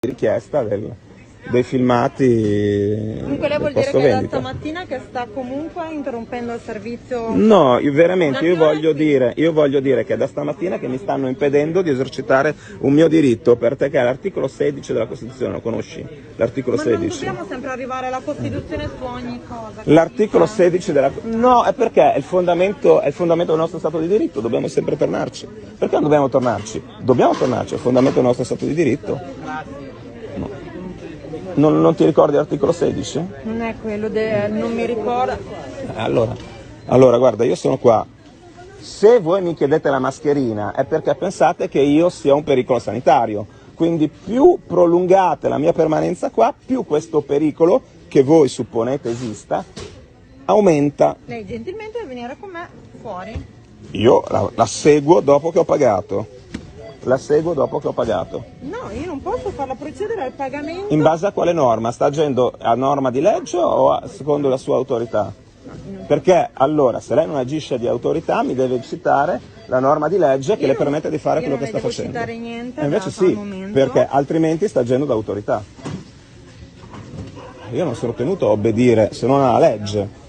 richiesta dei filmati. Comunque lei vuol dire che è da stamattina che sta comunque interrompendo il servizio? No, io voglio dire che è da stamattina che mi stanno impedendo di esercitare un mio diritto, perché è l'articolo 16 della Costituzione, lo conosci? L'articolo 16. Ma non dobbiamo sempre arrivare alla Costituzione su ogni cosa. L'articolo 16 della... No, è perché è il fondamento del nostro Stato di diritto, dobbiamo sempre tornarci. Perché non dobbiamo tornarci? Dobbiamo tornarci, è il fondamento del nostro Stato di diritto. No. Non ti ricordi l'articolo 16? Non è quello, non mi ricordo. Allora, guarda, io sono qua. Se voi mi chiedete la mascherina è perché pensate che io sia un pericolo sanitario. Quindi più prolungate la mia permanenza qua, più questo pericolo, che voi supponete esista, aumenta. Lei gentilmente deve venire con me fuori. Io la seguo dopo che ho pagato. La seguo dopo che ho pagato. No, io non posso farla procedere al pagamento. In base a quale norma? Sta agendo a norma di legge o secondo la sua autorità? Perché allora, se lei non agisce di autorità, mi deve citare la norma di legge che le permette di fare quello che sta facendo. Non devo citare niente. E invece sì, perché altrimenti sta agendo da autorità. Io non sono tenuto a obbedire se non alla legge.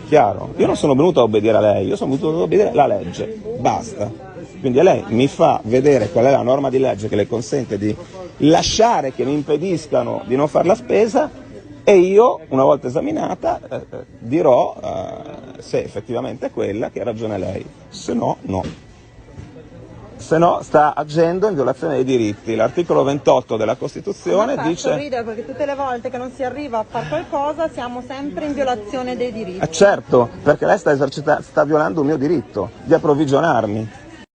Chiaro? Io non sono venuto a obbedire a lei, io sono venuto a obbedire alla legge. Basta. Quindi lei mi fa vedere qual è la norma di legge che le consente di lasciare che mi impediscano di non fare la spesa e io, una volta esaminata, dirò se effettivamente è quella che ha ragione lei, se no, no. Se no sta agendo in violazione dei diritti. L'articolo 28 della Costituzione dice... sorridere perché tutte le volte che non si arriva a fare qualcosa siamo sempre in violazione dei diritti. Certo, perché lei sta violando un mio diritto di approvvigionarmi.